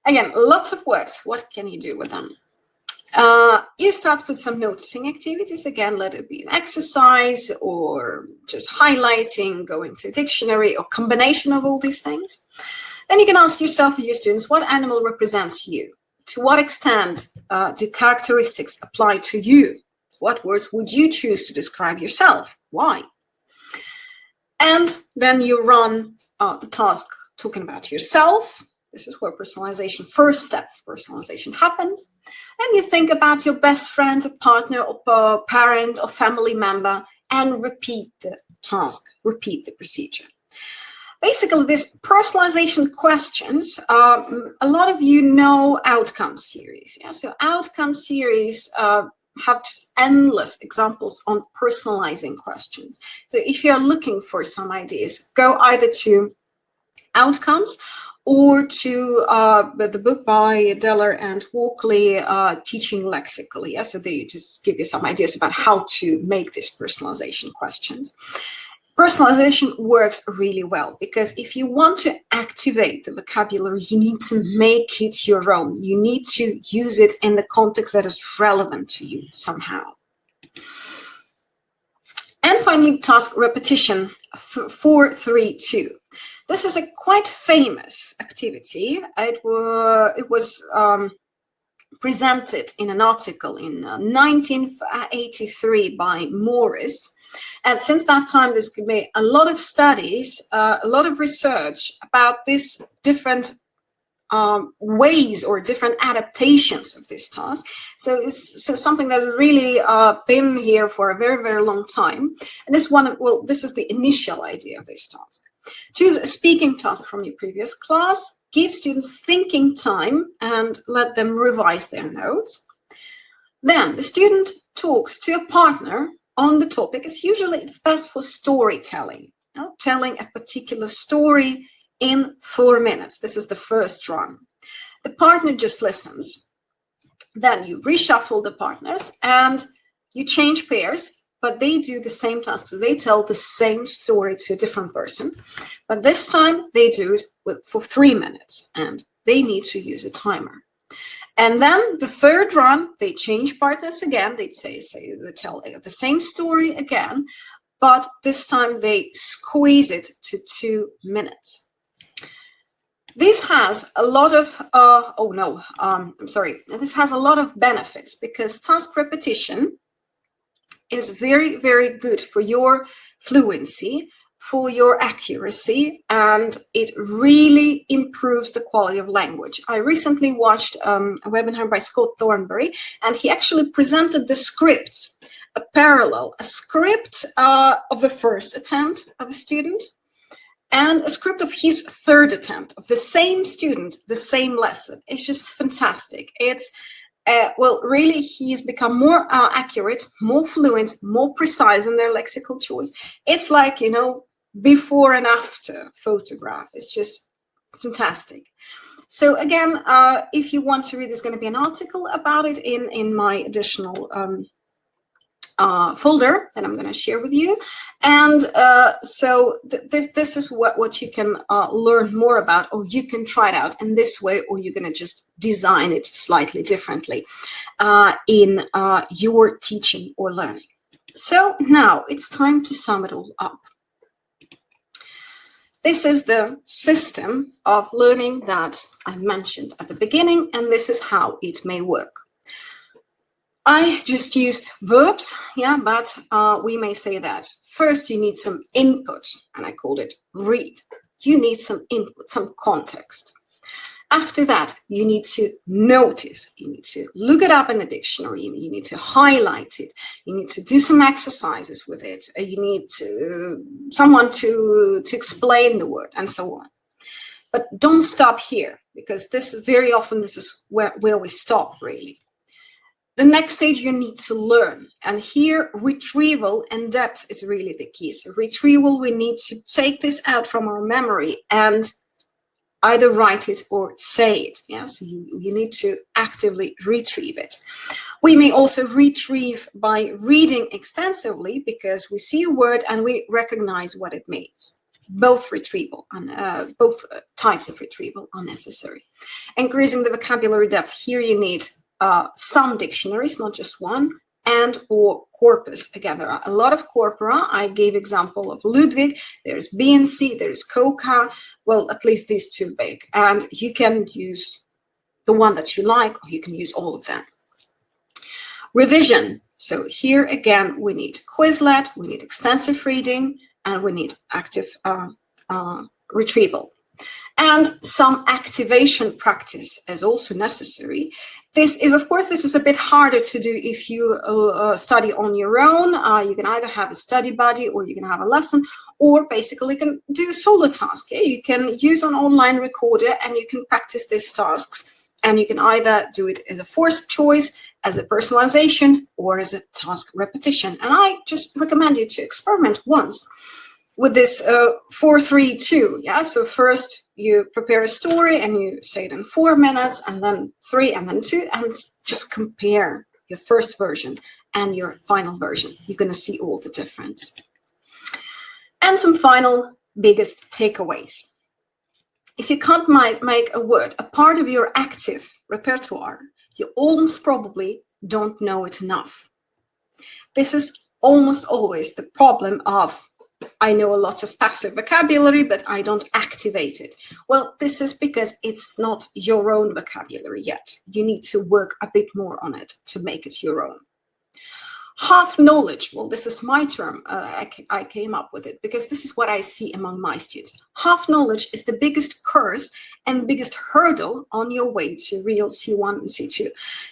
Again, lots of words. What can you do with them? You start with some noticing activities. Again, let it be an exercise or just highlighting, going to a dictionary, or combination of all these things. Then you can ask yourself and your students, what animal represents you? To what extent do characteristics apply to you? What words would you choose to describe yourself? Why? And then you run the task talking about yourself. This is where personalization, first step of personalization happens. And you think about your best friend, or partner, or parent, or family member, and repeat the task, repeat the procedure. Basically, these personalization questions, a lot of you know outcome series. Yeah? So outcome series have just endless examples on personalizing questions. So if you're looking for some ideas, go either to outcomes or to the book by Deller and Walkley, Teaching Lexically. Yeah? So they just give you some ideas about how to make these personalization questions. Personalization works really well because if you want to activate the vocabulary, you need to make it your own. You need to use it in the context that is relevant to you somehow. And finally, task repetition 4-3-2. This is a quite famous activity. It was presented in an article in 1983 by Morris. And since that time, there's been a lot of studies, a lot of research about these different ways or different adaptations of this task. So it's something that's really been here for a very, very long time. And this one, well, this is the initial idea of this task. Choose a speaking task from your previous class, give students thinking time, and let them revise their notes. Then the student talks to a partner on the topic. It's best for storytelling, telling a particular story in 4 minutes. This is the first run. The partner just listens. Then you reshuffle the partners and you change pairs, but they do the same task. So they tell the same story to a different person, but this time they do it for 3 minutes and they need to use a timer. And then the third run, they change partners again. They they tell the same story again, but this time they squeeze it to 2 minutes. This has a lot of, This has a lot of benefits because task repetition is very, very good for your fluency, for your accuracy, and it really improves the quality of language. I recently watched a webinar by Scott Thornberry, and he actually presented the scripts, a script of the first attempt of a student, and a script of his third attempt of the same student, the same lesson. It's just fantastic. It's really, he's become more accurate, more fluent, more precise in their lexical choice. It's like, before and after photograph. It's just fantastic. So again, if you want to read, there's going to be an article about it in my additional folder that I'm going to share with you. And so this is what you can learn more about, or you can try it out in this way, or you're going to just design it slightly differently in your teaching or learning. So now it's time to sum it all up. This is the system of learning that I mentioned at the beginning, and this is how it may work. I just used verbs, yeah, but we may say that first you need some input, and I called it read. You need some input, some context. After that, you need to notice. You need to look it up in the dictionary. You need to highlight it. You need to do some exercises with it. You need someone to explain the word, and so on. But don't stop here, because very often this is where we stop, really. The next stage, you need to learn. And here, retrieval and depth is really the key. So retrieval, we need to take this out from our memory and either write it or say it. Yeah, so you need to actively retrieve it. We may also retrieve by reading extensively, because we see a word and we recognize what it means. Both retrieval and both types of retrieval are necessary. Increasing the vocabulary depth, here you need some dictionaries, not just one, and or corpus. Again, there are a lot of corpora. I gave example of Ludwig. There's BNC, there's COCA. Well, at least these two big. And you can use the one that you like, or you can use all of them. Revision. So here again, we need Quizlet, we need extensive reading, and we need active retrieval. And some activation practice is also necessary. This is a bit harder to do if you study on your own. You can either have a study buddy, or you can have a lesson, or basically you can do a solo task. Okay? You can use an online recorder and you can practice these tasks. And you can either do it as a forced choice, as a personalization, or as a task repetition. And I just recommend you to experiment once with this 4-3-2. Yeah, so first you prepare a story and you say it in 4 minutes, and then 3, and then 2, and just compare your first version and your final version. You're going to see all the difference. And some final biggest takeaways. If you can't make a word a part of your active repertoire, you almost probably don't know it enough. This is almost always the problem of, I know a lot of passive vocabulary, but I don't activate it. Well, this is because it's not your own vocabulary yet. You need to work a bit more on it to make it your own. Half knowledge, well, this is my term. I came up with it because this is what I see among my students. Half knowledge is the biggest curse and the biggest hurdle on your way to real C1 and C2.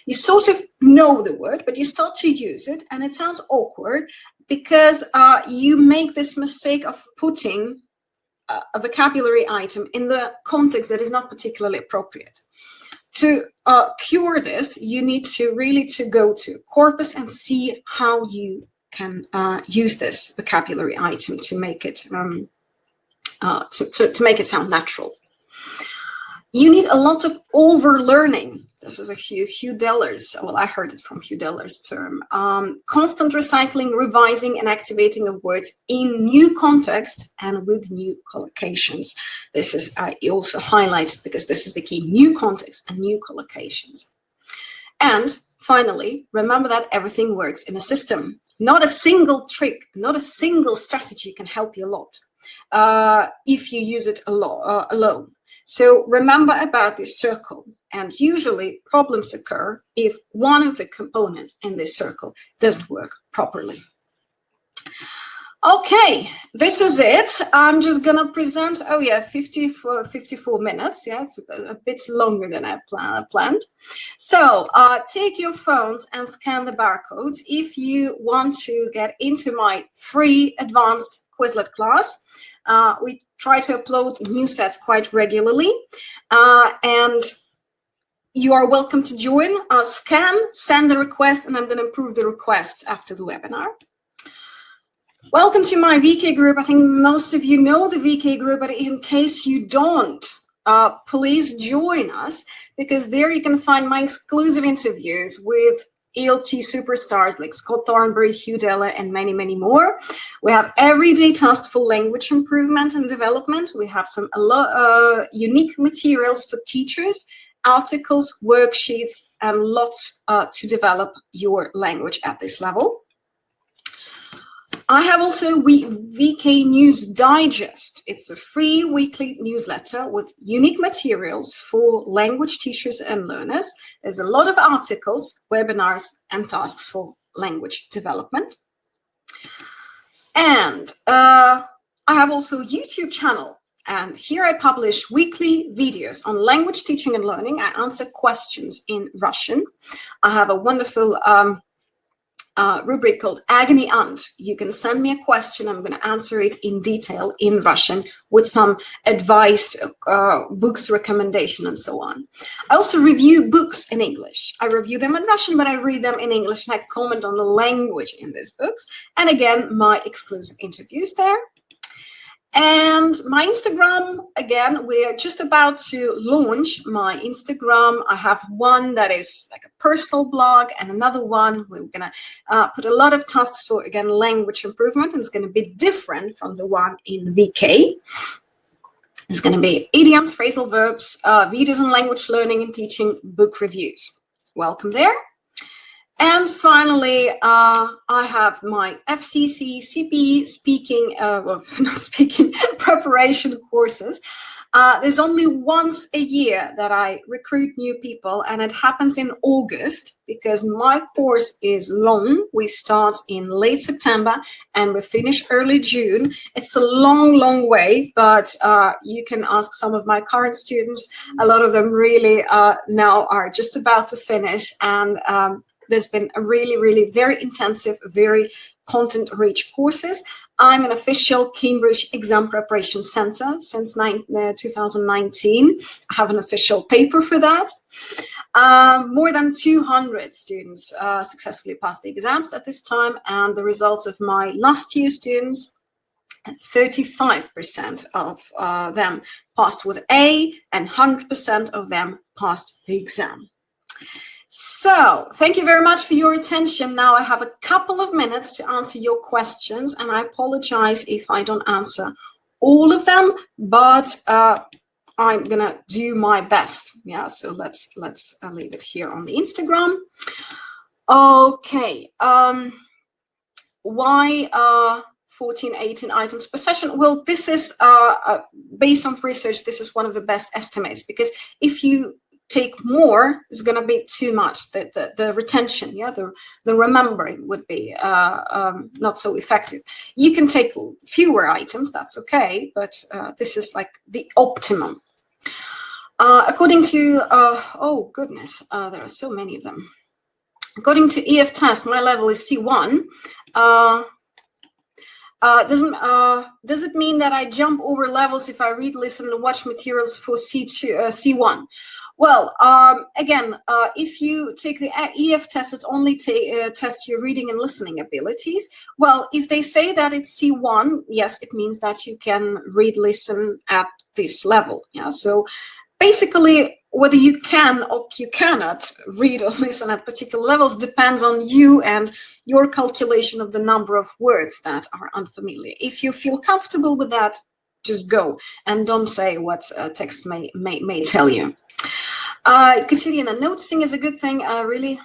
You sort of know the word, but you start to use it, and it sounds awkward because you make this mistake of putting a vocabulary item in the context that is not particularly appropriate. To cure this, you need to really go to corpus and see how you can use this vocabulary item to make it to make it sound natural. You need a lot of overlearning. This is a Hugh Deller's, well, I heard it from Hugh Deller's term. Constant recycling, revising, and activating of words in new context and with new collocations. This is also highlighted because this is the key: new context and new collocations. And finally, remember that everything works in a system. Not a single trick, not a single strategy can help you a lot if you use it alone. So remember about this circle, and usually problems occur if one of the components in this circle doesn't work properly. Okay, this is it. I'm just gonna present, 54 minutes. Yeah, it's a bit longer than I planned. So take your phones and scan the barcodes if you want to get into my free advanced Quizlet class. We try to upload new sets quite regularly, and you are welcome to join. Scan, send the request, and I'm going to approve the requests after the webinar. Welcome to my VK group. I think most of you know the VK group, but in case you don't, please join us, because there you can find my exclusive interviews with ELT superstars like Scott Thornbury, Hugh Deller, and many, many more. We have everyday tasks for language improvement and development. We have some unique materials for teachers, articles, worksheets, and lots to develop your language at this level. I have also VK News Digest. It's a free weekly newsletter with unique materials for language teachers and learners. There's a lot of articles, webinars, and tasks for language development. And I have also a YouTube channel. And here I publish weekly videos on language teaching and learning. I answer questions in Russian. I have a wonderful rubric called Agony Aunt. You can send me a question. I'm going to answer it in detail in Russian with some advice, books recommendation, and so on. I also review books in English. I review them in Russian, but I read them in English and I comment on the language in these books. And again, my exclusive interviews there. And my Instagram, again, we're just about to launch my Instagram. I have one that is like a personal blog and another one we're going to put a lot of tasks for, again, language improvement. And it's going to be different from the one in VK. It's going to be idioms, phrasal verbs, videos on language learning and teaching, book reviews. Welcome there. And finally, I have my FCC CP speaking, well, not speaking, preparation courses. There's only once a year that I recruit new people, and it happens in August because my course is long. We start in late September and we finish early June. It's a long, long way, but you can ask some of my current students. A lot of them really now are just about to finish, and there's been a really, really very intensive, very content-rich courses. I'm an official Cambridge Exam Preparation Center since 2019. I have an official paper for that. More than 200 students successfully passed the exams at this time, and the results of my last year students, 35% of them passed with A, and 100% of them passed the exam. So thank you very much for your attention. Now I have a couple of minutes to answer your questions, and I apologize if I don't answer all of them, but I'm gonna do my best. Yeah, so let's leave it here on the Instagram. Okay, why 14, 18 items per session? Well, this is based on research. This is one of the best estimates, because if you take more, it's going to be too much. The retention, yeah, the remembering would be not so effective. You can take fewer items, that's okay, but this is like the optimum. According to, oh goodness, there are so many of them. According to EF test, my level is C1. Does it mean that I jump over levels if I read, listen, and watch materials for C2, C1? Well, again, if you take the EF test, it only tests your reading and listening abilities. Well, if they say that it's C1, yes, it means that you can read, listen at this level. Yeah, so basically, whether you can or you cannot read or listen at particular levels depends on you and your calculation of the number of words that are unfamiliar. If you feel comfortable with that, just go and don't say what text may tell you. Katerina, noticing is a good thing. Really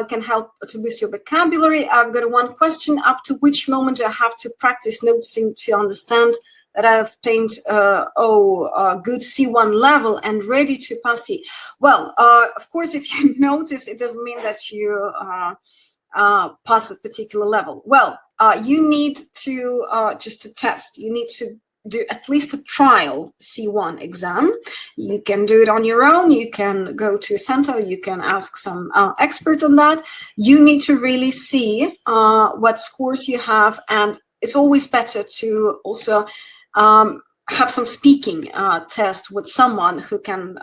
can help to boost your vocabulary. I've got one question. Up to which moment do I have to practice noticing to understand that I've obtained a good C1 level and ready to pass C? Well, of course, if you notice, it doesn't mean that you pass a particular level. Well, you need to just to test. You need to do at least a trial C1 exam. You can do it on your own. You can go to a center. You can ask some expert on that. You need to really see what scores you have, and it's always better to also have some speaking test with someone who can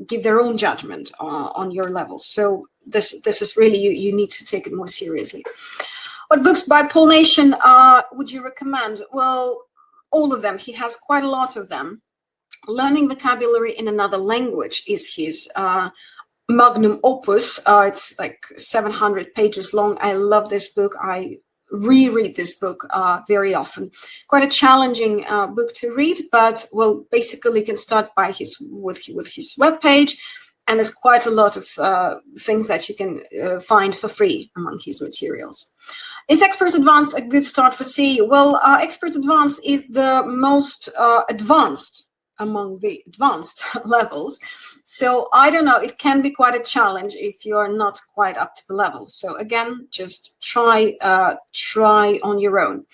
give their own judgment on your levels. So this is really, you need to take it more seriously. What books by Paul Nation would you recommend? Well, all of them. He has quite a lot of them. Learning vocabulary in another language is his magnum opus. It's like 700 pages long. I love this book. I reread this book very often. Quite a challenging book to read, but well, basically you can start by with his webpage, and there's quite a lot of things that you can find for free among his materials. Is Expert Advanced a good start for CAE? Well, Expert Advanced is the most advanced among the advanced levels. So I don't know, it can be quite a challenge if you're not quite up to the level. So again, just try on your own.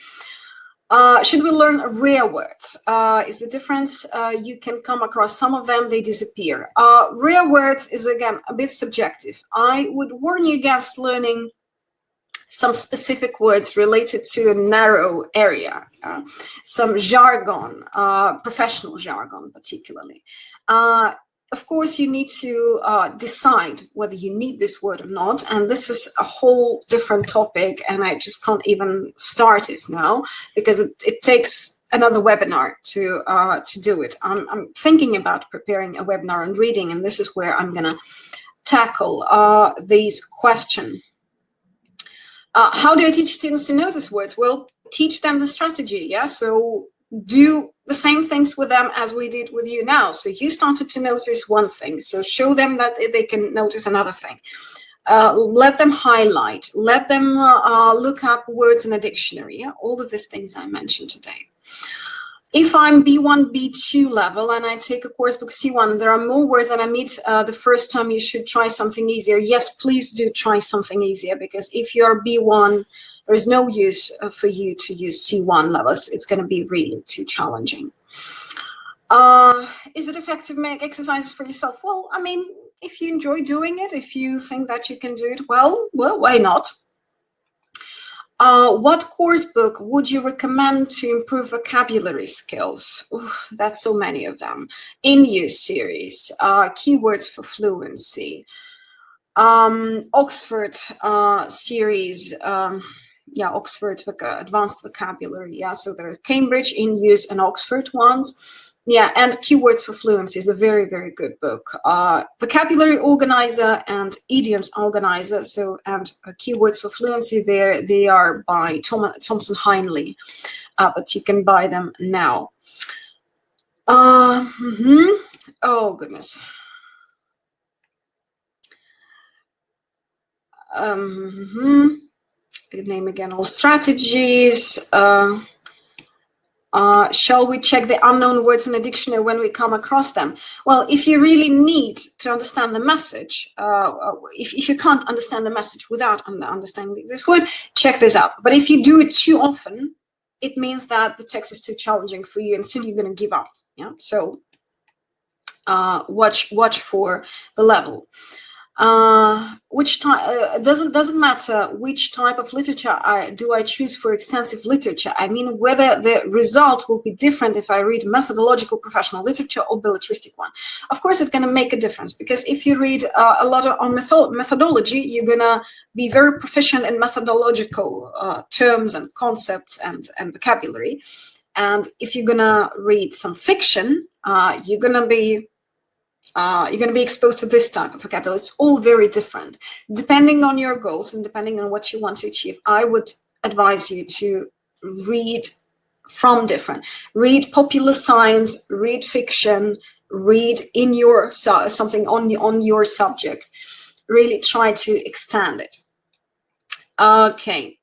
Should we learn rare words? Is the difference? You can come across some of them, they disappear. Rare words is, again, a bit subjective. I would warn you against learning some specific words related to a narrow area, some jargon, professional jargon particularly. Of course, you need to decide whether you need this word or not, and this is a whole different topic, and I just can't even start it now because it takes another webinar to do it. I'm thinking about preparing a webinar on reading, and this is where I'm going to tackle these questions. How do I teach students to notice words? Well, teach them the strategy, yeah? So do the same things with them as we did with you now. So you started to notice one thing, so show them that they can notice another thing. Let them highlight, let them look up words in a dictionary, yeah? All of these things I mentioned today. If I'm B1, B2 level and I take a course book C1, there are more words that I meet the first time. You should try something easier. Yes, please do try something easier, because if you're B1, there is no use for you to use C1 levels. It's going to be really too challenging. Is it effective to make exercises for yourself? Well, I mean, if you enjoy doing it, if you think that you can do it, well, why not? What course book would you recommend to improve vocabulary skills? Ooh, that's so many of them. In Use series, keywords for fluency, Oxford series, yeah, Oxford advanced vocabulary. Yeah, so there are Cambridge, In Use, and Oxford ones. Yeah, and Keywords for Fluency is a very, very good book. Vocabulary Organizer and Idioms Organizer. So, and Keywords for Fluency, they are by Thompson Heinley, but you can buy them now. Oh, goodness. Name again all strategies. Shall we check the unknown words in a dictionary when we come across them? Well, if you really need to understand the message, if you can't understand the message without understanding this word, check this out. But if you do it too often, it means that the text is too challenging for you, and soon you're going to give up. Yeah. So watch for the level. Which type doesn't matter which type of literature do I choose for extensive literature. I mean, whether the result will be different if I read methodological professional literature or belletristic one. Of course, it's going to make a difference, because if you read a lot on methodology, you're going to be very proficient in methodological terms and concepts and vocabulary. And if you're going to read some fiction, you're going to be exposed to this type of vocabulary. It's all very different. Depending on your goals and depending on what you want to achieve, I would advise you to read from different. Read popular science, read fiction, read in your something on your subject. Really try to extend it. Okay.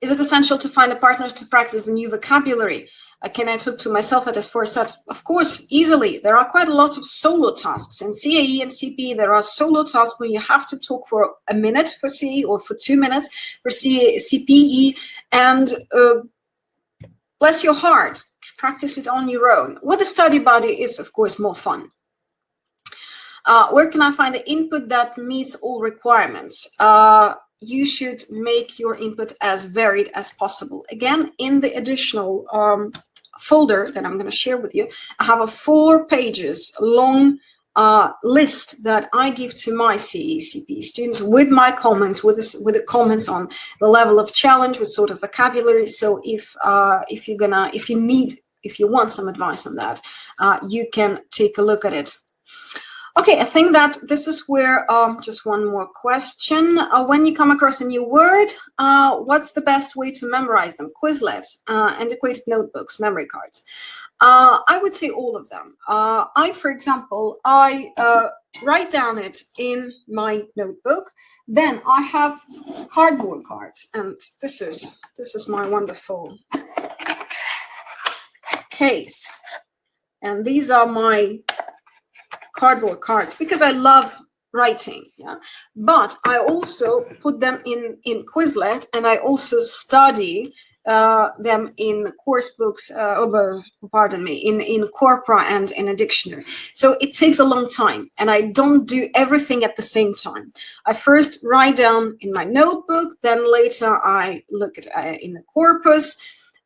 Is it essential to find a partner to practice the new vocabulary? Can I talk to myself at S4 Of course, easily. There are quite a lot of solo tasks. In CAE and CPE, there are solo tasks where you have to talk for a minute for CAE or for 2 minutes for CPE, and bless your heart, practice it on your own. With a study buddy, it's of course more fun. Where can I find the input that meets all requirements? You should make your input as varied as possible. Again, in the additional folder that I'm going to share with you, I have a 4 pages long list that I give to my CAE CPE students with my comments, with the comments on the level of challenge, with sort of vocabulary. So if you want some advice on that, you can take a look at it. Okay, I think that this is where, just one more question. When you come across a new word, what's the best way to memorize them? Quizlet, antiquated notebooks, memory cards. I would say all of them. For example, I write down it in my notebook. Then I have cardboard cards, and this is my wonderful case. And these are my cardboard cards because I love writing. Yeah, but I also put them in Quizlet, and I also study them in course books, in corpora and in a dictionary. So it takes a long time, and I don't do everything at the same time. I first write down in my notebook, then later I look at in the corpus,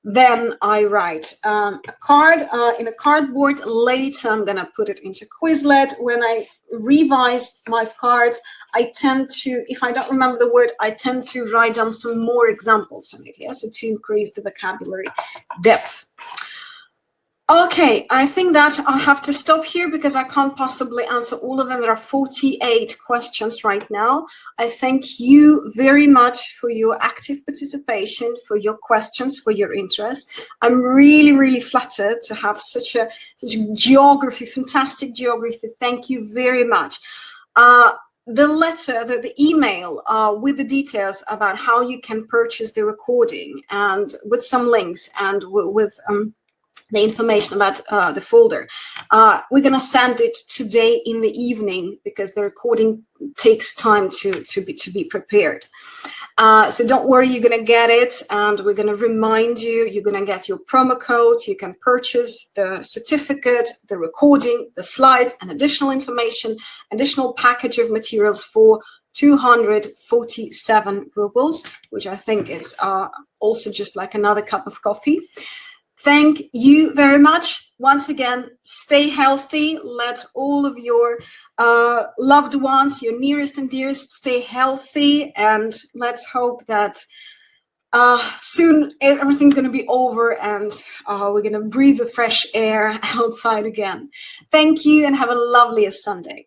then I write a card in a cardboard. Later, I'm gonna put it into Quizlet. When I revise my cards, I tend to, if I don't remember the word, I tend to write down some more examples on it. Yeah, so to increase the vocabulary depth. Okay, I think that I'll have to stop here because I can't possibly answer all of them. There are 48 questions right now. I thank you very much for your active participation, for your questions, for your interest. I'm really, really flattered to have such geography, fantastic geography. Thank you very much. The letter, the email with the details about how you can purchase the recording and with some links and with the information about the folder. We're going to send it today in the evening because the recording takes time to be prepared. So don't worry, you're going to get it, and we're going to remind you, you're going to get your promo code. You can purchase the certificate, the recording, the slides, and additional information, additional package of materials for 247 rubles, which I think is also just like another cup of coffee. Thank you very much. Once again, stay healthy. Let all of your loved ones, your nearest and dearest, stay healthy. And let's hope that soon everything's going to be over and we're going to breathe the fresh air outside again. Thank you and have a lovely Sunday.